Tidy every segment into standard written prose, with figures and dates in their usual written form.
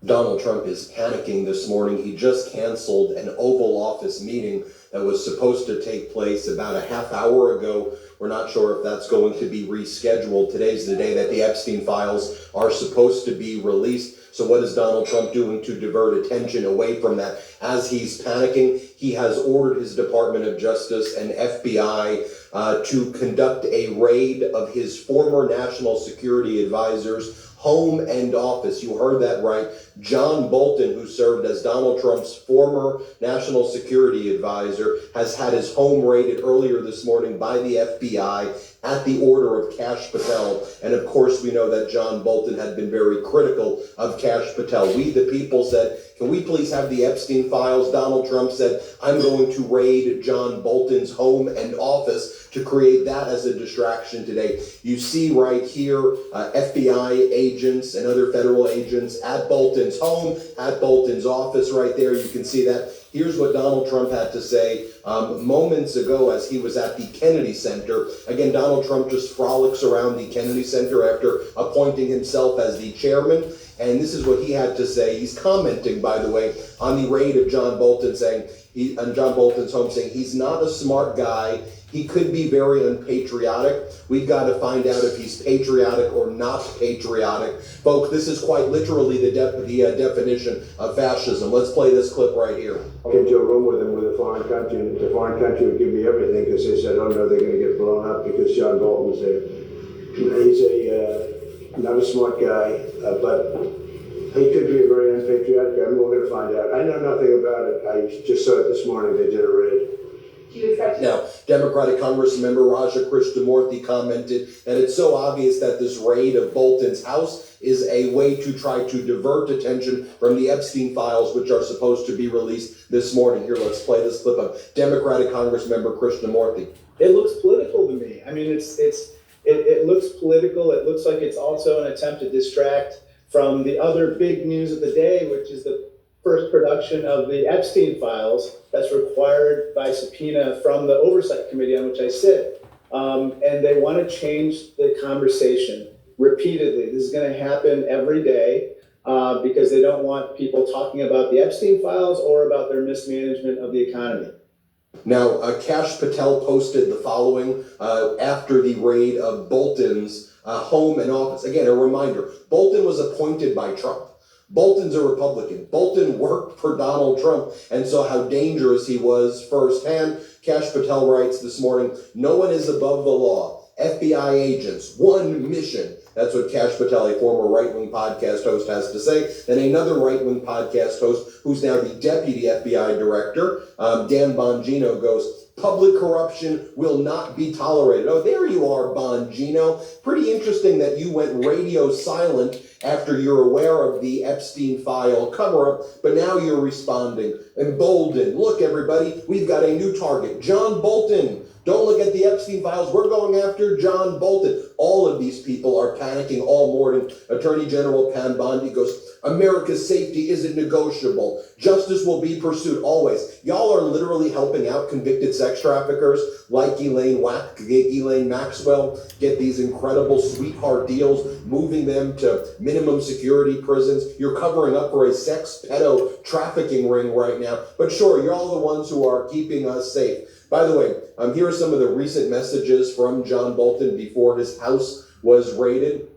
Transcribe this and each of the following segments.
Donald Trump is panicking this morning. He just canceled an Oval Office meeting that was supposed to take place about a half hour ago. We're not sure if that's going to be rescheduled. Today's the day that the Epstein files are supposed to be released. So what is Donald Trump doing to divert attention away from that? As he's panicking, he has ordered his Department of Justice and FBI to conduct a raid of his former national security advisor's home and office. You heard that right. John Bolton, who served as Donald Trump's former national security advisor, has had his home raided earlier this morning by the FBI at the order of Kash Patel. And of course, we know that John Bolton had been very critical of Kash Patel. We, the people, said, can we please have the Epstein files? Donald Trump said, I'm going to raid John Bolton's home and office to create that as a distraction today. You see right here, FBI agents and other federal agents at Bolton's home, at Bolton's office right there. You can see that. Here's what Donald Trump had to say moments ago as he was at the Kennedy Center. Again, Donald Trump just frolics around the Kennedy Center after appointing himself as the chairman. And this is what he had to say. He's commenting, by the way, on the raid of John Bolton, saying, on John Bolton's home, saying he's not a smart guy. He could be very unpatriotic. We've got to find out if he's patriotic or not patriotic. Folks, this is quite literally the definition of fascism. Let's play this clip right here. Into a room with him with a foreign country, and the foreign country would give me everything because they said, oh no, they're going to get blown up because John Bolton was there. He's not a smart guy, but he could be a very unpatriotic guy. We're going to find out. I know nothing about it. I just saw it this morning. They did a raid. Now, Democratic Congressmember Raja Krishnamurthy commented that it's so obvious that this raid of Bolton's house is a way to try to divert attention from the Epstein files, which are supposed to be released this morning. Here, let's play this clip of Democratic Congressmember Krishnamurthy. It looks political to me. I mean, it looks political. It looks like it's also an attempt to distract from the other big news of the day, which is the first production of the Epstein files that's required by subpoena from the Oversight Committee on which I sit. And they want to change the conversation repeatedly. This is going to happen every day because they don't want people talking about the Epstein files or about their mismanagement of the economy. Now, Kash Patel posted the following after the raid of Bolton's home and office. Again, a reminder, Bolton was appointed by Trump. Bolton's a Republican. Bolton worked for Donald Trump and saw how dangerous he was firsthand. Kash Patel writes this morning, no one is above the law. FBI agents, one mission. That's what Kash Patel, a former right-wing podcast host, has to say. Then another right-wing podcast host, who's now the deputy FBI director, Dan Bongino, goes, public corruption will not be tolerated. Oh, there you are, Bongino. Pretty interesting that you went radio silent after you're aware of the Epstein file cover-up, but now you're responding. Emboldened. Look, everybody, we've got a new target. John Bolton. Don't look at the Epstein files. We're going after John Bolton. All of these people are panicking all morning. Attorney General Pam Bondi goes, America's safety isn't negotiable. Justice will be pursued always. Y'all are literally helping out convicted sex traffickers like Ghislaine Maxwell get these incredible sweetheart deals, moving them to minimum security prisons. You're covering up for a sex pedo trafficking ring right now. But sure, you're all the ones who are keeping us safe. By the way, here are some of the recent messages from John Bolton before his house was raided.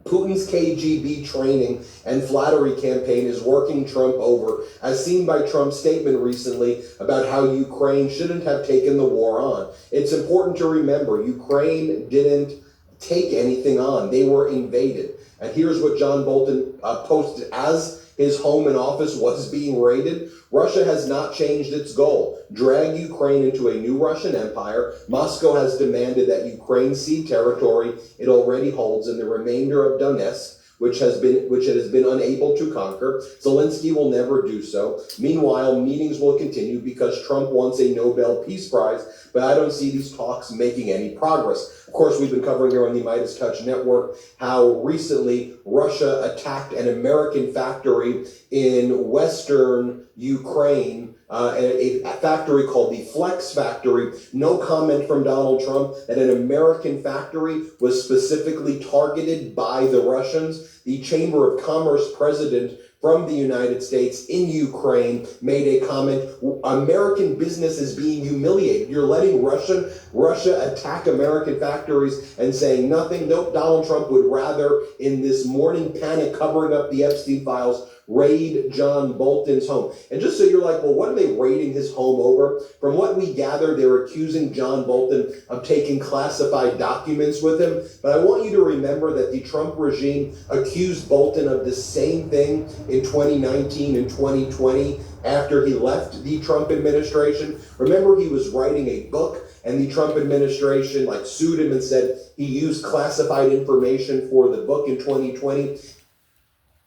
Putin's KGB training and flattery campaign is working Trump over, as seen by Trump's statement recently about how Ukraine shouldn't have taken the war on. It's important to remember, Ukraine didn't take anything on. They were invaded. And here's what John Bolton posted as his home and office was being raided. Russia has not changed its goal. Drag Ukraine into a new Russian empire. Moscow has demanded that Ukraine cede territory it already holds in the remainder of Donetsk, which it has been unable to conquer. Zelensky will never do so. Meanwhile, meetings will continue because Trump wants a Nobel Peace Prize, but I don't see these talks making any progress. Of course, we've been covering here on the Midas Touch Network how recently Russia attacked an American factory in western Ukraine, a factory called the Flex Factory. No comment from Donald Trump that an American factory was specifically targeted by the Russians. The Chamber of Commerce president from the United States in Ukraine made a comment, American business is being humiliated. You're letting Russia attack American factories and saying nothing. Nope, Donald Trump would rather, in this morning panic covering up the Epstein files, raid John Bolton's home. And just so you're like, well, what are they raiding his home over? From what we gather, they're accusing John Bolton of taking classified documents with him. But I want you to remember that the Trump regime accused Bolton of the same thing in 2019 and 2020 after he left the Trump administration. Remember, he was writing a book and the Trump administration sued him and said he used classified information for the book in 2020.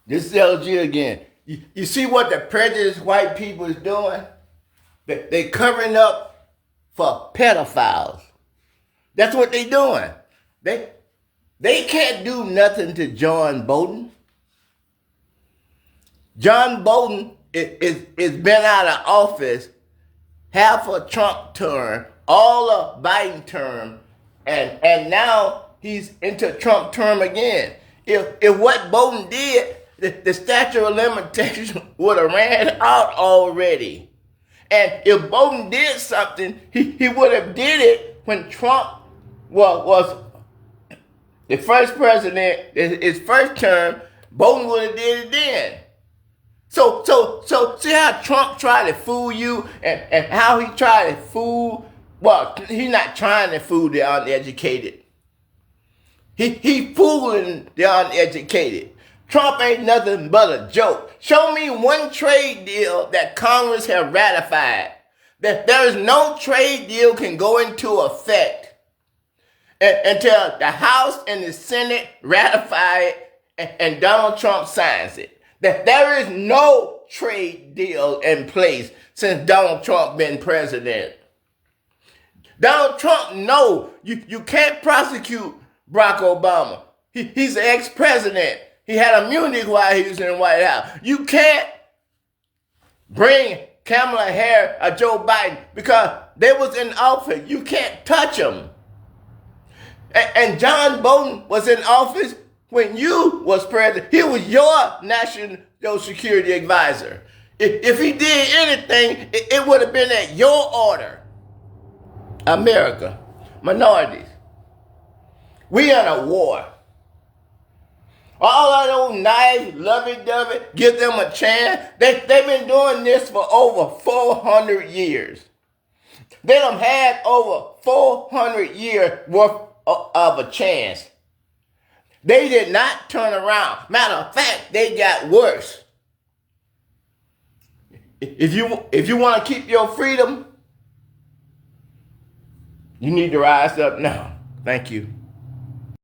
This tells you again. You see what the prejudiced white people is doing? They covering up for pedophiles. That's what they doing. They can't do nothing to John Bolton. John Bolton is been out of office half a Trump term, all a Biden term, and now he's into Trump term again. If what Bolton did, the statute of limitations would have ran out already. And if Bolton did something, he would have did it when Trump was the first president, his first term. Bolton would have did it then. So see how Trump tried to fool you and how he tried to fool, well, he's not trying to fool the uneducated. He fooling the uneducated. Trump ain't nothing but a joke. Show me one trade deal that Congress have ratified. That there is no trade deal can go into effect until the House and the Senate ratify it and Donald Trump signs it. That there is no trade deal in place since Donald Trump been president. Donald Trump know you can't prosecute Barack Obama. He's an ex-president. He had immunity while he was in the White House. You can't bring Kamala Harris or Joe Biden because they was in office. You can't touch them. And John Bolton was in office when you was president. He was your national security advisor. If he did anything, it would have been at your order. America, minorities, we in a war. All of those nice, lovey-dovey, give them a chance. They've been doing this for over 400 years. They done had over 400 years worth of a chance. They did not turn around. Matter of fact, they got worse. If you want to keep your freedom, you need to rise up now. Thank you.